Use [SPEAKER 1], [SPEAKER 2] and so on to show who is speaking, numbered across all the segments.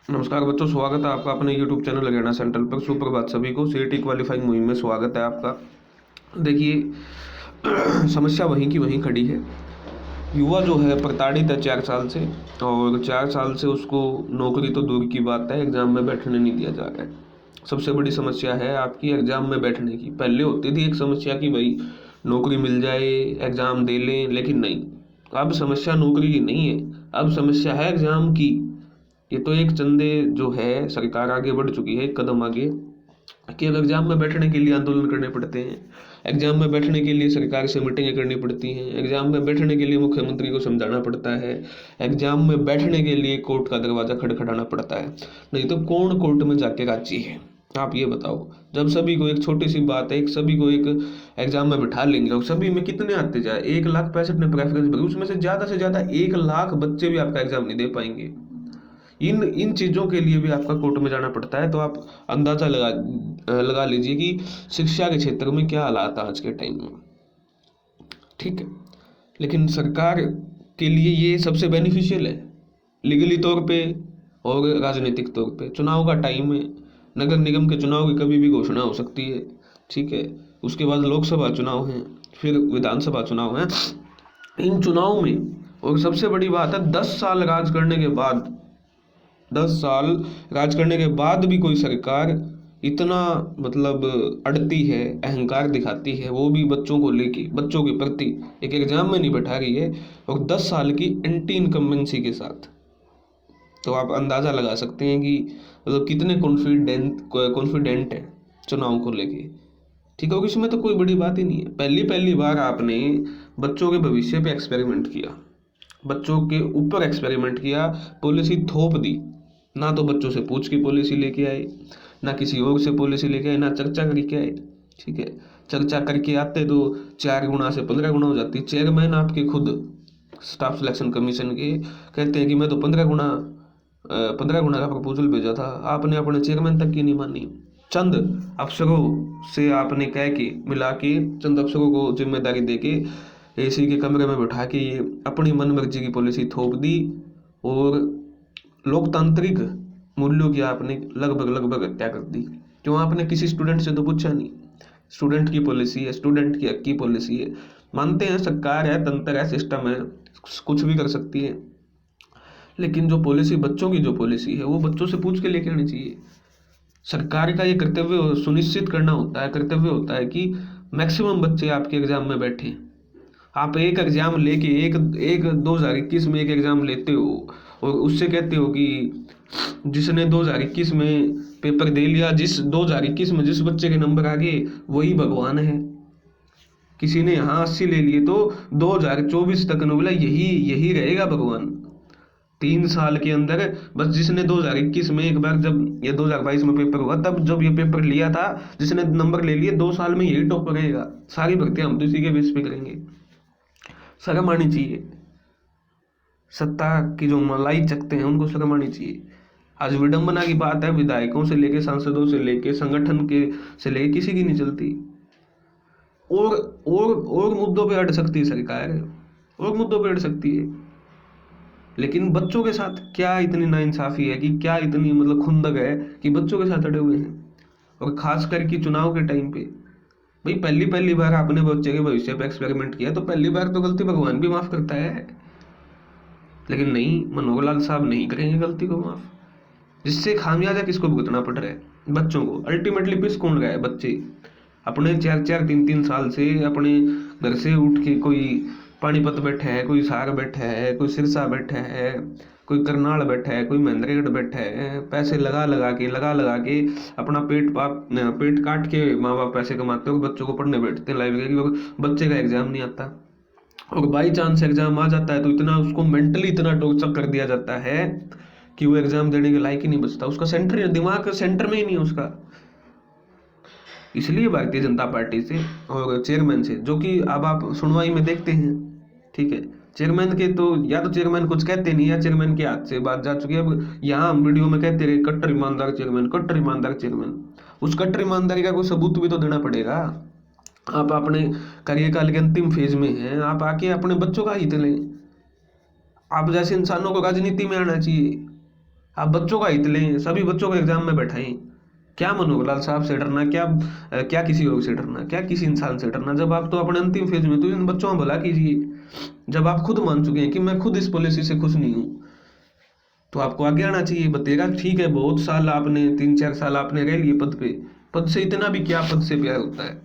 [SPEAKER 1] नमस्कार बच्चों, स्वागत है आपका अपने YouTube चैनल हरियाणा सेंट्रल पर। सुप्रभात सभी को। सीईटी क्वालिफाइंग मुहिम में स्वागत है आपका। देखिए, समस्या वहीं की वहीं खड़ी है। युवा जो है प्रताड़ित है 4 साल से, और 4 साल से उसको नौकरी तो दूर की बात है, एग्जाम में बैठने नहीं दिया जा रहा है। सबसे बड़ी समस्या है आपकी एग्जाम में बैठने की। पहले होती थी एक समस्या कि भाई नौकरी मिल जाए, एग्जाम दे लें, लेकिन नहीं, अब समस्या नौकरी की नहीं है, अब समस्या है एग्जाम की। ये तो एक चंदे जो है सरकार आगे बढ़ चुकी है, एक कदम आगे, कि अब एग्जाम में बैठने के लिए आंदोलन करने पड़ते हैं, एग्जाम में बैठने के लिए सरकार से मीटिंगें करनी पड़ती हैं, एग्जाम में बैठने के लिए मुख्यमंत्री को समझाना पड़ता है, एग्जाम में बैठने के लिए कोर्ट का दरवाजा खटखटाना पड़ता है। नहीं तो कौन कोर्ट में जाके राजी है? आप ये बताओ। जब सभी को एक छोटी सी बात है, सभी को एक एग्जाम में बिठा लेंगे और सभी में कितने आते जाए, 1,65,000 ने प्रेफरेंस भरी, उसमें से ज्यादा 1,00,000 बच्चे भी आपका एग्जाम नहीं दे पाएंगे। इन इन चीज़ों के लिए भी आपका कोर्ट में जाना पड़ता है। तो आप अंदाज़ा लगा लीजिए कि शिक्षा के क्षेत्र में क्या हालात है आज के टाइम में। ठीक है, लेकिन सरकार के लिए ये सबसे बेनिफिशियल है, लीगली तौर पे और राजनीतिक तौर पे। चुनाव का टाइम है, नगर निगम के चुनाव की कभी भी घोषणा हो सकती है। ठीक है, उसके बाद लोकसभा चुनाव हैं, फिर विधानसभा चुनाव हैं। इन चुनाव में, और सबसे बड़ी बात है, 10 साल राज करने के बाद, 10 साल राज करने के बाद भी कोई सरकार इतना मतलब अड़ती है, अहंकार दिखाती है, वो भी बच्चों को लेके, बच्चों के प्रति एक एग्जाम में नहीं बैठा रही है, और 10 साल की एंटी इनकम्बेंसी के साथ। तो आप अंदाज़ा लगा सकते हैं कि मतलब कितने कॉन्फिडेंट है चुनाव को लेके। ठीक है, इसमें तो कोई बड़ी बात ही नहीं है। पहली पहली बार आपने बच्चों के भविष्य पे एक्सपेरिमेंट किया, बच्चों के ऊपर एक्सपेरिमेंट किया, पॉलिसी थोप दी। ना तो बच्चों से पूछ के पॉलिसी लेके आए, ना किसी और से पॉलिसी लेके आए, ना चर्चा करके आए। ठीक है, चर्चा करके आते तो 4 गुना से 15 गुना हो जाती। चेयरमैन आपके खुद स्टाफ सिलेक्शन कमीशन के कहते हैं कि मैं तो 15 गुना का प्रपोजल भेजा था, आपने अपने चेयरमैन तक की नहीं मानी। चंद अफसरों से आपने कह के मिला के, चंद अफसरों को जिम्मेदारी दे के एसी के कमरे में बैठा के ये अपनी मन मर्जी की पॉलिसी थोप दी, और लोकतांत्रिक मूल्यों की आपने लगभग लगभग हत्या कर दी। क्यों? आपने किसी स्टूडेंट से तो पूछा नहीं। स्टूडेंट की पॉलिसी है, स्टूडेंट की हक की पॉलिसी है। मानते हैं सरकार है, तंत्र है, सिस्टम है, कुछ भी कर सकती है, लेकिन जो पॉलिसी, बच्चों की जो पॉलिसी है, वो बच्चों से पूछ के लेके आनी चाहिए। सरकार का ये कर्तव्य सुनिश्चित करना होता है, कर्तव्य होता है कि मैक्सिमम बच्चे आपके एग्जाम में बैठे। आप एक एग्जाम लेके, एक एक 2021 में एक एग्जाम लेते हो और उससे कहते हो कि जिसने 2021 में पेपर दे लिया, जिस 2021 में जिस बच्चे के नंबर आ गए वही भगवान है। किसी ने यहाँ 80 ले लिए तो 2024 तक बोला यही यही रहेगा भगवान। 3 साल के अंदर बस जिसने 2021 में एक बार, जब ये 2022 में पेपर हुआ, तब जब ये पेपर लिया था, जिसने नंबर ले लिए, 2 साल में यही टॉप रहेगा। सारी भर्तियां हम तो इसी के बेस पे करेंगे। शर्म आनी चाहिए। सत्ता की जो मलाई चकते हैं उनको शर्म आनी चाहिए। आज विडंबना की बात है, विधायकों से लेके, सांसदों से लेके, संगठन के से लेके, किसी की नहीं चलती। और और मुद्दों पे अड़ सकती है सरकार, और मुद्दों पे अड़ सकती है, लेकिन बच्चों के साथ क्या इतनी नाइंसाफी है, कि क्या इतनी मतलब खुंदक है कि बच्चों के साथ अड़े हुए हैं। और खास करके चुनाव के टाइम पे, भाई पहली पहली बार आपने बच्चे के भविष्य पे एक्सपेरिमेंट किया, तो पहली बार तो गलती भगवान भी माफ करता है, लेकिन नहीं, मनोहर लाल साहब नहीं करेंगे गलती को माफ। जिससे खामियाजा किसको भुगतना पड़ रहा है? बच्चों को। अल्टीमेटली पिस कौन गया है? बच्चे। अपने 4-4 3-3 साल से अपने घर से उठ के, कोई पानीपत बैठा है, कोई सार बैठा है, कोई सिरसा बैठा है, कोई करनाल बैठा है, कोई महेंद्रगढ़ बैठा है, पैसे लगा लगा के अपना पेट काट के माँ बाप पैसे कमाते हो, बच्चों को पढ़ने बैठते हैं लाइब्रेरी, और बच्चे का एग्जाम नहीं आता, और बाई चांस एग्जाम आ जाता है तो इतना उसको मेंटली इतना टॉर्चर कर दिया जाता है कि वो एग्जाम देने के लायक ही नहीं बचता। उसका सेंटर, दिमाग का सेंटर में ही नहीं है उसका। इसलिए भारतीय जनता पार्टी से और चेयरमैन से, जो कि अब आप सुनवाई में देखते हैं, ठीक है, चेयरमैन के तो, या तो चेयरमैन कुछ कहते नहीं, या चेयरमैन के हाथ से बात जा चुकी है। अब यहाँ हम वीडियो में कहते रहे कट्टर ईमानदार चेयरमैन, कट्टर ईमानदार चेयरमैन। उस कट्टर ईमानदारी का कोई सबूत भी तो देना पड़ेगा। आप अपने कार्यकाल के अंतिम फेज में हैं, आप आके अपने बच्चों का हित लें। आप जैसे इंसानों को राजनीति में आना चाहिए। आप बच्चों का हित लें, सभी बच्चों को एग्जाम में बैठाएं। क्या मनोहर लाल साहब से डरना, क्या किसी और से डरना, क्या किसी इंसान से डरना, जब आप तो अपने अंतिम फेज में, तो इन बच्चों का भला कीजिए। जब आप खुद मान चुके हैं कि मैं खुद इस पॉलिसी से खुश नहीं हूँ, तो आपको आगे आना चाहिए। बतेगा ठीक है, बहुत साल आपने 3-4 साल आपने रह लिए पद पे, पद से इतना भी क्या, पद से प्यार होता है।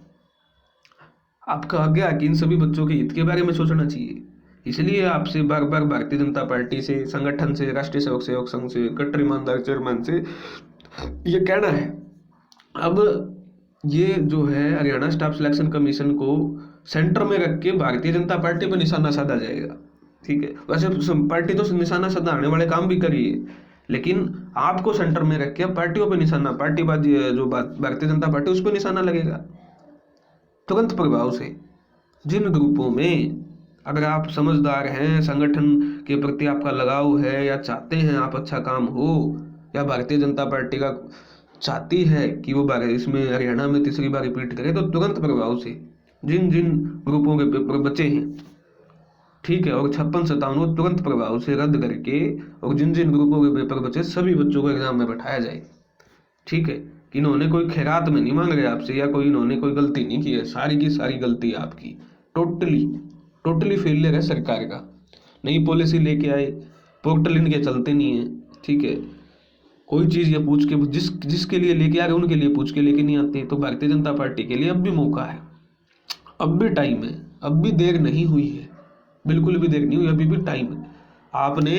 [SPEAKER 1] आपका आगे आके इन सभी बच्चों के हित के बारे में सोचना चाहिए। इसलिए आपसे बार बार भारतीय जनता पार्टी से, संगठन से, राष्ट्रीय सेवक संघ से, कट्टर ईमानदार चेयरमैन से ये कहना है। अब ये जो है हरियाणा स्टाफ सिलेक्शन कमीशन को सेंटर में रख के भारतीय जनता पार्टी पर निशाना साधा जाएगा। ठीक है, वैसे पार्टी तो निशाना साधने वाले काम भी करिए, लेकिन आपको सेंटर में रख के पार्टियों पर निशाना, पार्टीबाजी जो भारतीय जनता पार्टी उस पर निशाना लगेगा तुरंत प्रभाव से। जिन ग्रुपों में अगर आप समझदार हैं, संगठन के प्रति आपका लगाव है, या चाहते हैं आप अच्छा काम हो, या भारतीय जनता पार्टी का चाहती है कि वो इसमें हरियाणा में तीसरी बार रिपीट करे, तो तुरंत प्रभाव से जिन जिन ग्रुपों के पेपर बचे हैं, ठीक है, और 56-57 तुरंत प्रभाव से रद्द करके, और जिन जिन ग्रुपों के पेपर बचे सभी बच्चों को एग्जाम में बैठाया जाए। ठीक है, कि इन्होंने कोई खैरात में नहीं मांग रहे आपसे, या इन्होंने कोई गलती नहीं की है, सारी की सारी गलती है आपकी। टोटली फेलियर है सरकार का। नई पॉलिसी लेके आए, पोर्टल इनके चलते नहीं है। ठीक है, कोई चीज़ ये पूछ के जिसके लिए लेके आ रहे उनके लिए पूछ के लेके नहीं आते। तो भारतीय जनता पार्टी के लिए अब भी मौका है, अब भी टाइम है, अब भी देर नहीं हुई है, बिल्कुल भी देर नहीं हुई, अभी भी टाइम है। आपने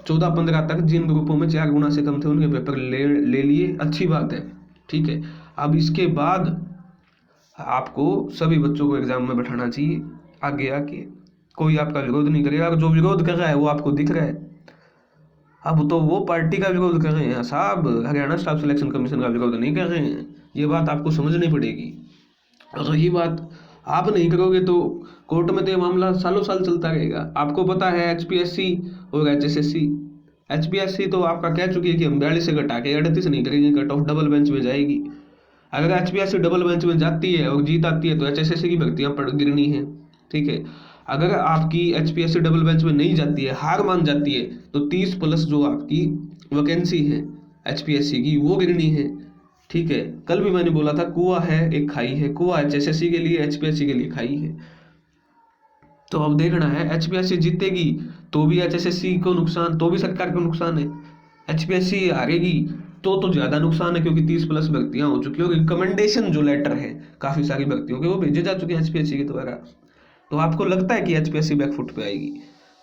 [SPEAKER 1] 14-15 तक जिन ग्रुपों में 4 गुना से कम थे उनके पेपर ले लिए, अच्छी बात है। ठीक है, अब इसके बाद आपको सभी बच्चों को एग्जाम में बैठाना चाहिए। आगे आके कोई आपका विरोध नहीं करेगा, और जो विरोध कर रहा है वो आपको दिख रहा है। अब तो वो पार्टी का विरोध कर रहे हैं साहब, हरियाणा स्टाफ सिलेक्शन कमीशन का विरोध नहीं कर रहे हैं। ये बात आपको समझनी पड़ेगी। और ये बात आप नहीं करोगे तो कोर्ट में तो ये मामला सालों साल चलता रहेगा। आपको पता है HPSC और HSSC, HPSC तो आपका कह चुकी है कि हम 42 से घटा के 38 नहीं करेंगे, कट ऑफ डबल बेंच में जाएगी। अगर HPSC डबल बेंच में जाती है और जीत आती है तो HSSC की भर्तियां पड़ गिरनी है। ठीक है, अगर आपकी HPSC डबल बेंच में नहीं जाती है, हार मान जाती है, तो 30+ जो आपकी वैकेंसी है HPSC की वो गिरनी है। ठीक है, कल भी मैंने बोला था कुआं है एक खाई है, कुआं HSSC के लिए, HPSC के लिए खाई है। तो अब देखना है, HPSC जीतेगी तो भी HSSC को नुकसान, तो भी सरकार को नुकसान है। HPSC हारेगी तो ज्यादा नुकसान है, क्योंकि 30+ भर्तियां हो चुकी है, और रिकमेंडेशन जो लेटर है काफी सारी भर्तियों के वो भेजे जा चुके हैं HPSC के द्वारा। तो आपको लगता है कि HPSC बैकफुट पे आएगी?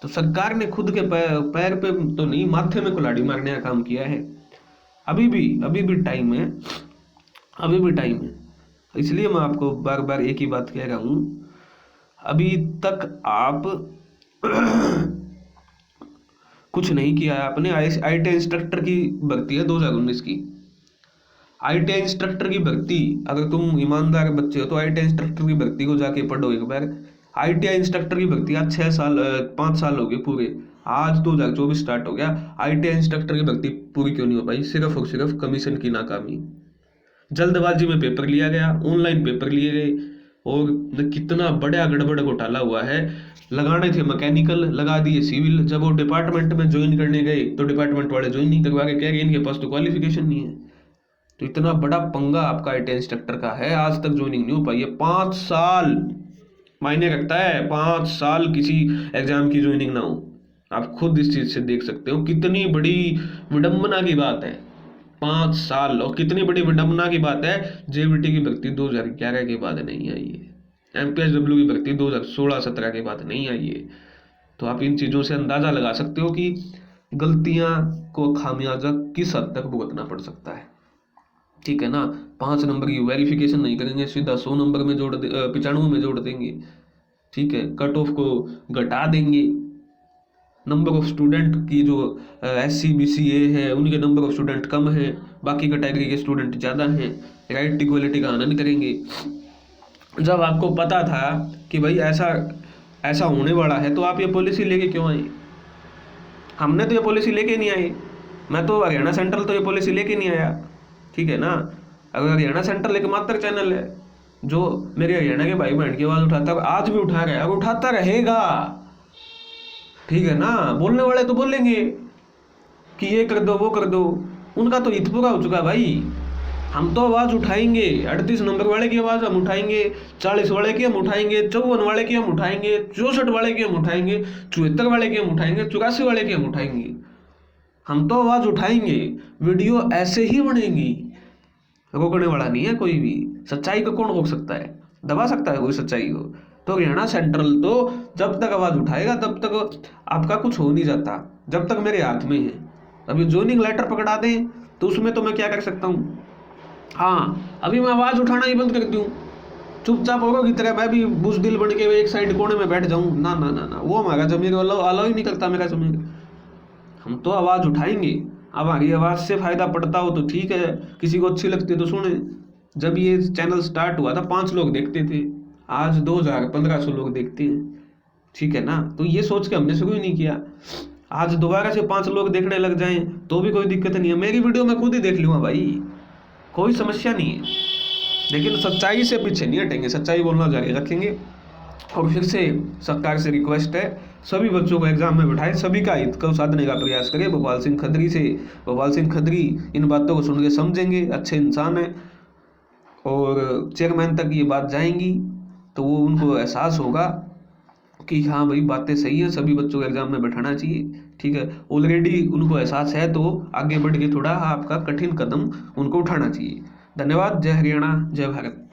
[SPEAKER 1] तो सरकार ने खुद के पैर पे तो नहीं, माथे में कुल्हाड़ी मारने का काम किया है। अभी भी टाइम है, अभी भी टाइम है। इसलिए मैं आपको बार बार एक ही बात कह रहा हूँ, अभी तक आप कुछ नहीं किया है आपने। ITI इंस्ट्रक्टर की भर्ती है 2019 की। ITI इंस्ट्रक्टर की भर्ती, अगर तुम ईमानदार बच्चे हो तो ITI इंस्ट्रक्टर की भर्ती को जाके पढ़ो एक बार। ITI इंस्ट्रक्टर की भर्ती आज 5 साल हो गए पूरे, आज 2024 स्टार्ट हो गया। ITI इंस्ट्रक्टर की भर्ती पूरी क्यों नहीं हो पाई? सिर्फ और सिर्फ कमीशन की नाकामी। जल्दबाजी में पेपर लिया गया, ऑनलाइन पेपर लिए गए, और कितना बड़ा गड़बड़ घोटाला हुआ है। लगाने थे मैकेनिकल, लगा दिए सिविल। जब वो डिपार्टमेंट में ज्वाइन करने गए तो डिपार्टमेंट वाले ज्वाइन नहीं करवा के कह रहे इनके पास तो क्वालिफिकेशन नहीं है। तो इतना बड़ा पंगा आपका ITI इंस्ट्रक्टर का है, आज तक ज्वाइनिंग नहीं हो पाई है। 5 साल मायने रखता है, 5 साल किसी एग्जाम की ज्वाइनिंग ना हो। आप खुद इस चीज से देख सकते हो कितनी बड़ी विडंबना की बात है। 5 साल, और कितनी बड़ी विडंबना की बात है, JBT की भर्ती 2011 के बाद नहीं आई है, MPSW की भर्ती 2016-17 के बाद नहीं आई है। तो आप इन चीज़ों से अंदाज़ा लगा सकते हो कि गलतियां को खामियाजा किस हद तक भुगतना पड़ सकता है। ठीक है ना, 5 नंबर की वेरिफिकेशन नहीं करेंगे, सीधा 100 नंबर में 95 में जोड़ देंगे। ठीक है, कट ऑफ को घटा देंगे। नंबर ऑफ स्टूडेंट की जो SC BCA है उनके नंबर ऑफ स्टूडेंट कम है, बाकी कैटेगरी के स्टूडेंट ज़्यादा हैं। राइट इक्वलिटी का आनंद करेंगे। जब आपको पता था कि भाई ऐसा होने वाला है तो आप ये पॉलिसी लेके क्यों आए? हमने तो ये पॉलिसी लेके नहीं आए, मैं तो हरियाणा सेंट्रल तो ये पॉलिसी लेके नहीं आया। ठीक है ना, अगर हरियाणा सेंट्रल एकमात्र चैनल है जो मेरे हरियाणा के भाई बहन की आवाज़ उठाता है, आज भी उठा रहा है और उठाता रहेगा। ठीक है ना, बोलने वाले तो बोलेंगे, कि ये कर दो वो कर दो, उनका तो हित पूरा हो चुका है भाई। हम तो आवाज़ उठाएंगे, 38 नंबर वाले की आवाज़ हम उठाएंगे, 40 वाले की हम उठाएंगे, 54 वाले की हम उठाएंगे, 64 वाले की हम उठाएंगे, 74 वाले की हम उठाएंगे, 84 वाले की हम उठाएंगे। हम तो आवाज़ उठाएंगे, वीडियो ऐसे ही बनेगी, रोकने वाला नहीं है कोई भी। सच्चाई को कौन रोक सकता है, दबा सकता है कोई सच्चाई को? तो हरियाणा सेंट्रल तो जब तक आवाज़ उठाएगा तब तक आपका कुछ हो नहीं जाता, जब तक मेरे हाथ में है। अभी जोइनिंग लेटर पकड़ा दें तो उसमें तो मैं क्या कर सकता हूँ? हाँ, अभी मैं आवाज़ उठाना ही बंद कर दूँ, चुपचाप औरों की तरह मैं भी बुज़दिल बन के एक साइड कोने में बैठ जाऊँ? ना ना ना ना, वो हमारा ज़मीर अलाउ ही नहीं करता, मेरा ज़मीर। हम तो आवाज़ उठाएंगे। अब हमारी आवाज़ से फ़ायदा पड़ता हो तो ठीक है, किसी को अच्छी लगती है तो सुने। जब ये चैनल स्टार्ट हुआ था 5 लोग देखते थे, आज 2000-1500 लोग देखते हैं, ठीक है ना? तो ये सोच के हमने शुरू ही नहीं किया। आज दोबारा से 5 लोग देखने लग जाएं तो भी कोई दिक्कत नहीं है, मेरी वीडियो मैं खुद ही देख लूँगा भाई, कोई समस्या नहीं है। लेकिन सच्चाई से पीछे नहीं हटेंगे, सच्चाई बोलना जारी रखेंगे। और फिर से सरकार से रिक्वेस्ट है, सभी बच्चों को एग्जाम में बैठाएं, सभी का हित को साधने का प्रयास करें। भोपाल सिंह खदरी इन बातों को सुन के समझेंगे, अच्छे इंसान हैं, और चेयरमैन तक ये बात जाएंगी तो वो उनको एहसास होगा कि हाँ भाई बातें सही हैं, सभी बच्चों को एग्जाम में बैठाना चाहिए, ठीक है। ऑलरेडी उनको एहसास है तो आगे बढ़ के थोड़ा आपका कठिन कदम उनको उठाना चाहिए। धन्यवाद। जय हरियाणा, जय भारत।